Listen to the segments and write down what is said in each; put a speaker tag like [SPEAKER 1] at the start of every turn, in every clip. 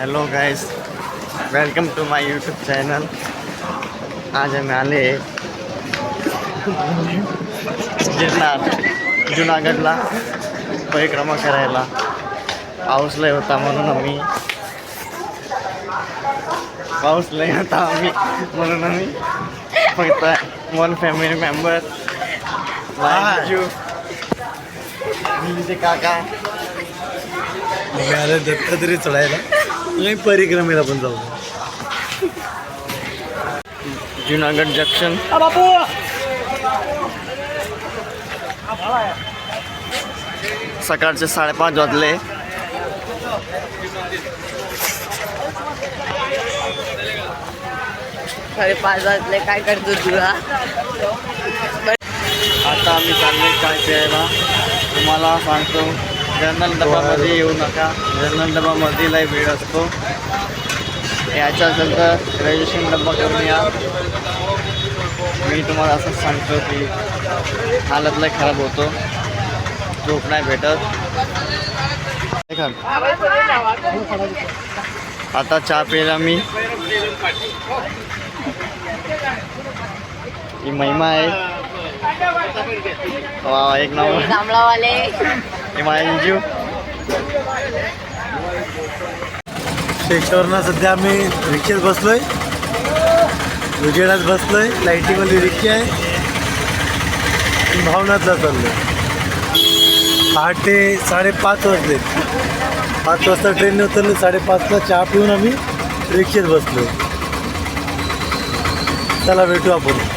[SPEAKER 1] Hello guys, welcome to my YouTube channel. आज हम आले गिरनार जुनागडला परिक्रमा करायला। पाऊस लय होता म्हणून आम्ही फक्त one family member like you काका
[SPEAKER 2] आम्ही आले दत्तात्रय चढायला नाही परिक्रमेला पण जाऊ.
[SPEAKER 1] जुनागड जंक्शन. सकाळचे 5:30 वाजले.
[SPEAKER 3] काय करतो तुला?
[SPEAKER 1] आता आम्ही चालले काय प्यायला. तुम्हाला सांगतो, जनरल डबामध्ये येऊ नका. जनरल डबामध्ये लय भीड असतो. यायचं असेल तर ग्रॅज्युएशन डब्बा करून या. मी तुम्हाला असंच सांगतो की हालत लय खराब होतो, झोप नाही भेटत. आता चहा प्यायला मी. ही महिमा आहे. वा, एक नाव
[SPEAKER 3] जांभळावाले.
[SPEAKER 1] हे माझ्या जीव.
[SPEAKER 2] शेकटवरनं सध्या आम्ही रिक्षेत बसलोय, उजेडात बसलोय. लाईटिंगवाली रिक्षा आहे. भावनातला चाललोय. पहाटे 5:30 वाजले. 5 वाजता ट्रेनने उतरलो. 5:30ला चहा पिऊन आम्ही रिक्षेत बसलोय. चला भेटू आपण.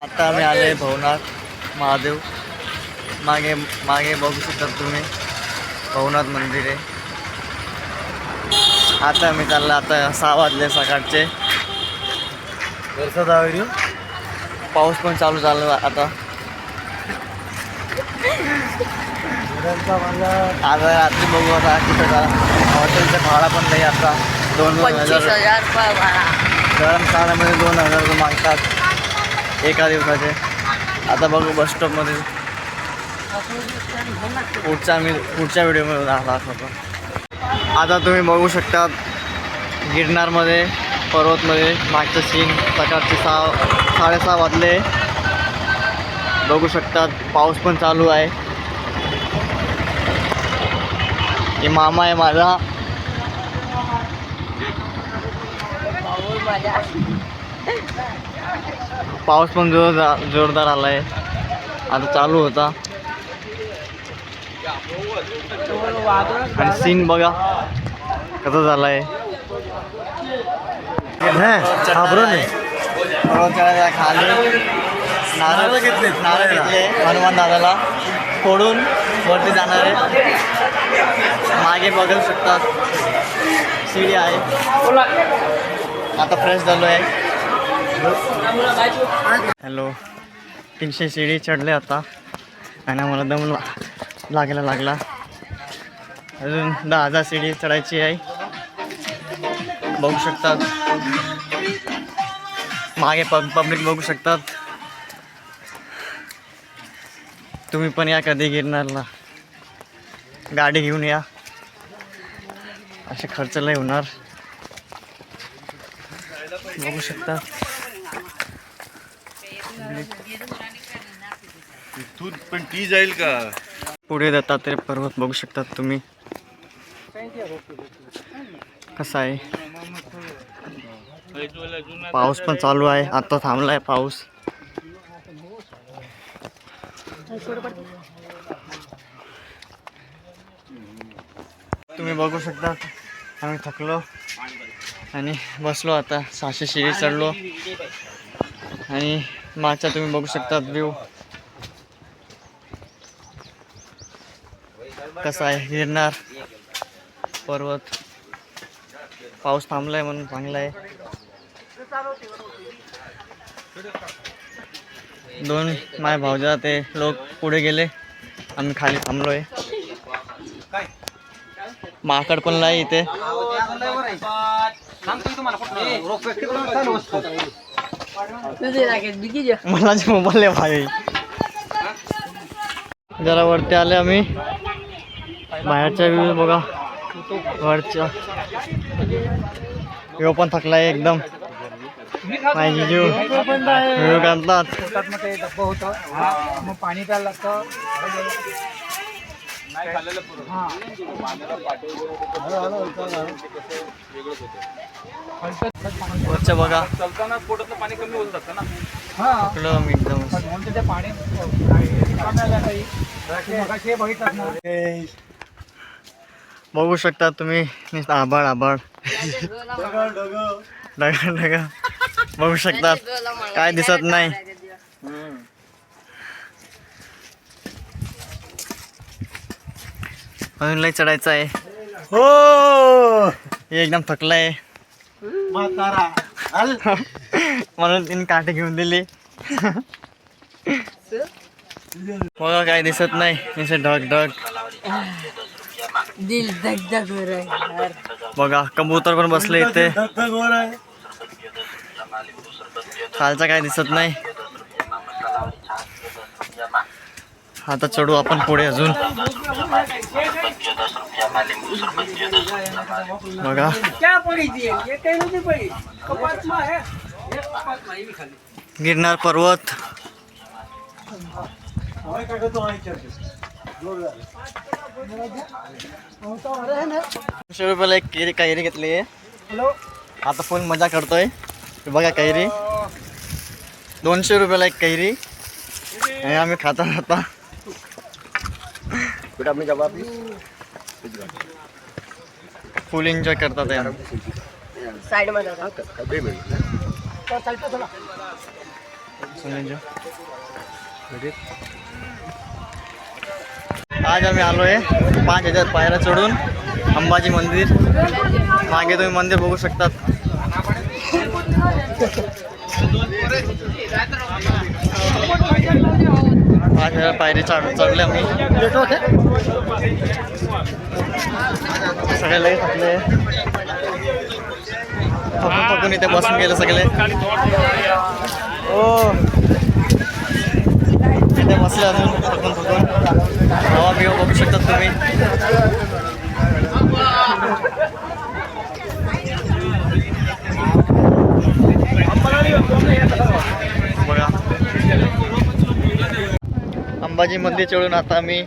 [SPEAKER 1] आता आम्ही आले भवनाथ महादेव. मागे मागे बघू शकता तुम्ही, भवनाथ मंदिर आहे. आता आम्ही चाललो. आता 6 वाजले सकाळचे.
[SPEAKER 2] वरचा व्हिडिओ.
[SPEAKER 1] पाऊस पण चालू झाला आता. आता रात्री बघू आता कुठं जा. हॉटेलचं भाडा पण नाही आता. 2,000
[SPEAKER 3] रुपये भाडा.
[SPEAKER 1] धर्मशाळेमध्ये 2,000 रुपये मागतात एका दिवसाचे. आता बघू बस स्टॉपमध्ये. पुढच्या व्हिडिओमध्ये दाखवतो. आता तुम्ही बघू शकता गिरनारमध्ये, पर्वतमध्ये मागचं सीन. सकाळचे 6:30 वाजले. बघू शकतात पाऊस पण चालू आहे. हे मामा आहे माझा. पाऊस पण जोरदार आला आहे. आता चालू होता. आणि सीन बघा कसं झाला आहे. खाली नारळ घेतले हनुमान दादाला फोडून वरती जाणार आहे. मागे बघू शकतात सीडी आहे. आता फ्रेश झालो आहे. हॅलो, 300 सीडी चढले आता. आणि मला दम लागला. अजून 10,000 सीडी चढायची आहे. बघू शकतात मागे पब्लिक बघू शकतात. तुम्ही पण या कधी गिरनारला. गाडी घेऊन या. असे खर्च लय होणार. बघू शकता
[SPEAKER 2] तू पण ती जाईल का
[SPEAKER 1] पुढे दत्तात्रय पर्वत बघू शकतात तुम्ही कसा आहे. पाऊस पण चालू आहे. आता थांबलाय पाऊस. तुम्ही बघू शकता आम्ही थकलो आणि बसलो. आता 600 सीडी चढलो. आणि मागचा तुम्ही बघू शकता व्ह्यू कसा आहे. गिरनार पर्वत. पाऊस थांबलाय म्हणून चांगला आहे. 2 माय भावजा ते लोक पुढे गेले. आम्ही खाली थांबलोय. माकड पण नाही इथे. मला मोबाईल आहे भाई. जरा वरती आले आम्ही. बाहेरच्या व्ह्यू बघा, वरच्या व्ह्यू पण थकलाय एकदम. माझी जीव व्ह्यू काढतात.
[SPEAKER 4] पाणी प्यायला लागतं.
[SPEAKER 1] वरच्या बघा
[SPEAKER 4] चलताना पोटातलं पाणी कमी होत जातं ना.
[SPEAKER 1] थकलो आम्ही एकदम.
[SPEAKER 4] म्हणून ते पाणी बघितलं ना.
[SPEAKER 1] बघू शकता तुम्ही नुसतं आभाळ आभाळ ढगा ढगा बघू शकतात. काय दिसत नाही. अजून लय चढायचं आहे.
[SPEAKER 2] हो
[SPEAKER 1] हे एकदम थकलाय
[SPEAKER 2] म्हातारा
[SPEAKER 1] म्हणून तिने काठी घेऊन दिली. बघा काय दिसत नाही, नुसते ढग ढग.
[SPEAKER 3] दिल धक धक हो रहा है यार.
[SPEAKER 1] बघा कबूतर पण बसले इथे.
[SPEAKER 2] धगधग हो रहा है.
[SPEAKER 1] खालचा काय दिसत नाही. आता चढू आपण पुढे अजून. बघा गिरनार पर्वत. 200 रुपयाला एक कैरी घेतली आहे. आता फुल मजा करतोय. हे बघा कैरी 200 रुपयाला एक कैरी. आणि आम्ही खाता खाता फुल एन्जॉय करतात यार.
[SPEAKER 3] साइड में जाओ.
[SPEAKER 1] आज आम्ही आलोय 5000 पायऱ्या चढून अंबाजी मंदिर. मागे तुम्ही मंदिर बघू शकतात. पायरी चढले आम्ही. सगळे लई थकले. थकून इथे बसून गेले सगळे. हो इथे बसले अजून थकून. हवा बिवा बघू शकतात तुम्ही. बघा अंबाजी मंदिर चढून आता मी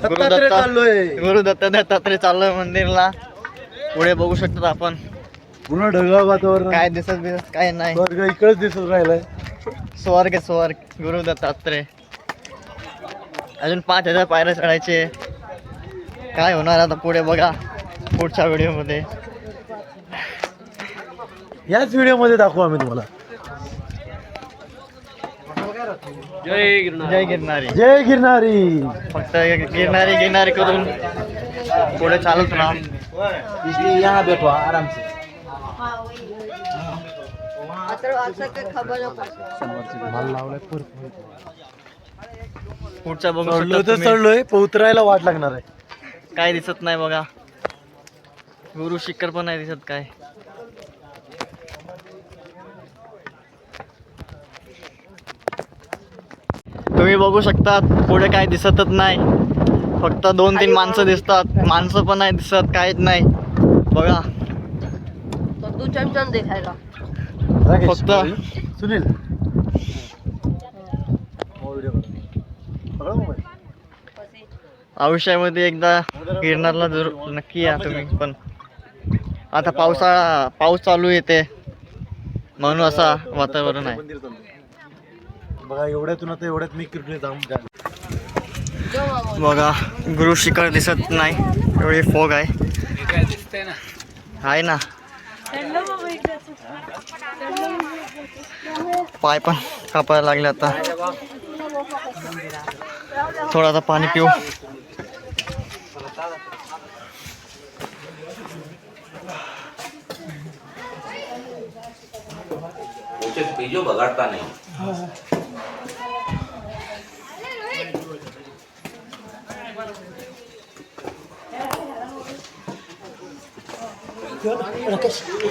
[SPEAKER 1] गुरुदत्त दत्तात्रय चाललोय मंदिरला. पुढे बघू शकतात आपण.
[SPEAKER 2] पुन्हा ढगाळ वातावरण.
[SPEAKER 1] काय दिसत काय नाही.
[SPEAKER 2] स्वर्ग इकडेच दिसत राहिलाय.
[SPEAKER 1] स्वर्ग स्वर्ग गुरु दत्तात्रय. अजून 5000 पायऱ्या चढायचे. काय होणार आता पुढे बघा पुढच्या व्हिडिओमध्ये.
[SPEAKER 2] याच व्हिडिओमध्ये दाखवू आम्ही तुम्हाला.
[SPEAKER 1] जय गिरनारी.
[SPEAKER 2] जय गिरनारी.
[SPEAKER 1] फक्त गिरनारी करून पुढे चालत राहा.
[SPEAKER 2] यहाँ बैठो आराम से.
[SPEAKER 1] पुढच्या बघू
[SPEAKER 2] चढलोय
[SPEAKER 1] शकता
[SPEAKER 2] तर
[SPEAKER 1] तुम्ही.
[SPEAKER 2] चढलोय, पण उतरायला वाट लागणार आहे.
[SPEAKER 1] काय दिसत नाही बघा. गुरु शिखर पण नाही दिसत काय. तुम्ही बघू शकता पुढे काय दिसतच नाही. फक्त 2-3 माणसं दिसतात. माणसं पण नाही दिसत. काहीच नाही बघा.
[SPEAKER 3] तो तू चमचम दिखाएगा.
[SPEAKER 1] फक्त
[SPEAKER 2] सुनील
[SPEAKER 1] आयुष्यामध्ये एकदा गिरनारला जरूर नक्की या तुम्ही पण. आता पाऊस चालू येते म्हणून असा वातावरण आहे.
[SPEAKER 2] बघा एवढ्यातून आता एवढ्यात मी किरणे जाऊन
[SPEAKER 1] बघा गुरु शिखर दिसत नाही. एवढी फॉग आहे. आहे ना. पाय पण कापायला लागले आता. थोडा आता पाणी पिऊ.
[SPEAKER 5] बीजो बगाड़ता नहीं.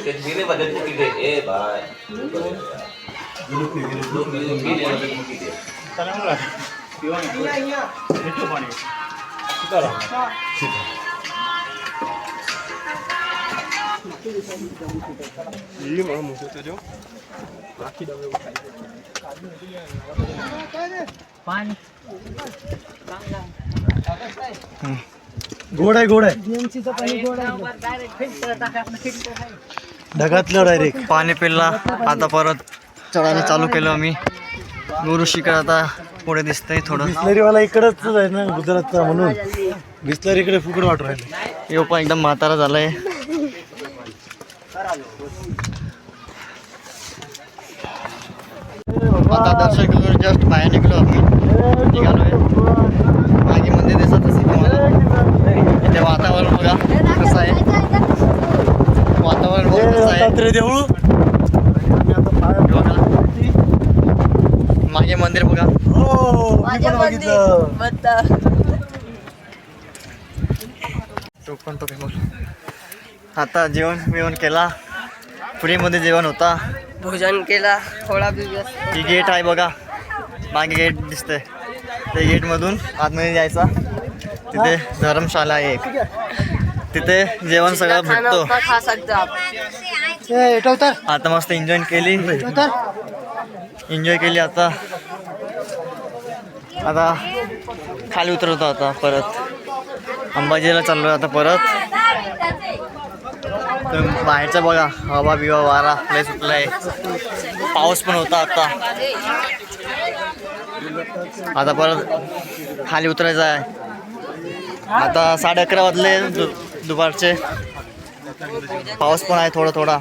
[SPEAKER 5] पीने बदल की दे ए भाई.
[SPEAKER 2] गोड आहे गोड आहे ढगातलं डायरेक्ट.
[SPEAKER 1] पाणी पिल्ला आता परत चढायला चालू केलं आम्ही. गुरु शिखर आता पुढे दिसतंय थोडं.
[SPEAKER 2] बिस्लरीवाला इकडंच आहे ना गुजरातचा म्हणून बिस्लरी इकडे फुकट वाटू राहिले.
[SPEAKER 1] यो पण एकदम म्हातारा झालाय. आता दर्शन करून जस्ट बाहेर निघलो आम्ही. निघालोय. मागे मंदिर दिसत असेल तुम्हाला. इथे वातावरण बघा कसं आहे. वातावरण बघा कसं आहे.
[SPEAKER 2] दत्तात्रय देऊळ
[SPEAKER 1] बघा. मागे मंदिर बघा.
[SPEAKER 2] हो मी
[SPEAKER 3] माझ्या
[SPEAKER 2] पण
[SPEAKER 3] मंदिर
[SPEAKER 2] बघितलं.
[SPEAKER 3] बत्ता.
[SPEAKER 1] तो पण तो बोल. आता जेवण केला. फ्रीमध्ये जेवण होता.
[SPEAKER 3] भोजन केला थोडा दिवस.
[SPEAKER 1] ही गेट आहे बघा. मागे गेट दिसतंय. त्या गेटमधून आतमध्ये जायचा. तिथे धर्मशाला आहे एक. तिथे जेवण सगळं
[SPEAKER 3] खाना
[SPEAKER 1] भेटतो.
[SPEAKER 3] उतना खा सकते हो आप.
[SPEAKER 1] आता मस्त एन्जॉय केली. एन्जॉय केली आता. आता खाली उतरवतो आता परत. अंबाजीला चाललो आता परत. तर बाहेरचं बघा हवा बिवा वारा लय सुटलाय. पाऊस पण होता आता. आता परत खाली उतरायचं आहे. आता 11:30 वाजले दुपारचे. पाऊस पण आहे थोडा थोडा.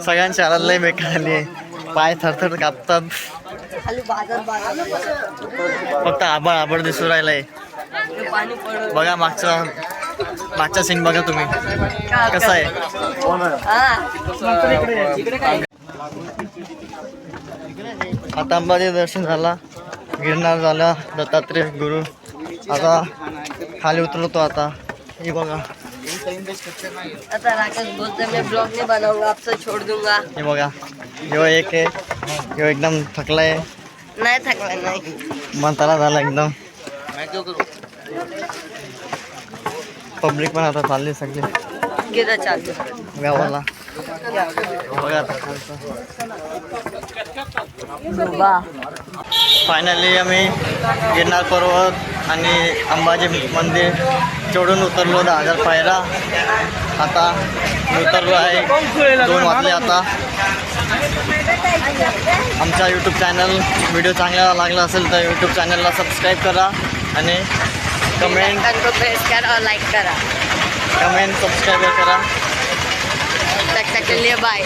[SPEAKER 1] सगळ्यांची हालत लय बेकार झाली आहे. पाय थरथर कापतात.
[SPEAKER 3] खाली बाजार
[SPEAKER 1] फक्त आभाळ दिसू राहिलंय.
[SPEAKER 3] पाणी पडलं.
[SPEAKER 1] बघा मागचा सीन बघा तुम्ही कसा आहे. आता अंबाजी दर्शन झाला. गिरनार झाला. दत्तात्रय गुरु. आता खाली उतरतो आता. हे बघा.
[SPEAKER 3] आता राकेश बोलते मैं ब्लॉग नहीं बनाऊंगा आपसे छोड़ दूंगा.
[SPEAKER 1] हे बघा. ह्यो एक आहे. ह्यो एकदम थकलाय.
[SPEAKER 3] नाही थकला नाही.
[SPEAKER 1] म्हातारा झाला एकदम. पब्लिक पण आता चालली सगळी
[SPEAKER 3] किती चालू
[SPEAKER 1] गावाला. बघा आता खालचं. फायनली आम्ही गिरनार पर्वत आणि अंबाजी मंदिर चढून उतरलो. 10,000 पायऱ्या. आता उतरलो आहे. 2 वाजले आता. आमचा यूट्यूब चॅनल व्हिडिओ चांगला लागला असेल तर यूट्यूब चॅनलला सबस्क्राईब करा आणि कमेंट
[SPEAKER 3] को प्रेस करा और लाइक करा.
[SPEAKER 1] सबस्क्राईब करा.
[SPEAKER 3] तक के लिए बाय.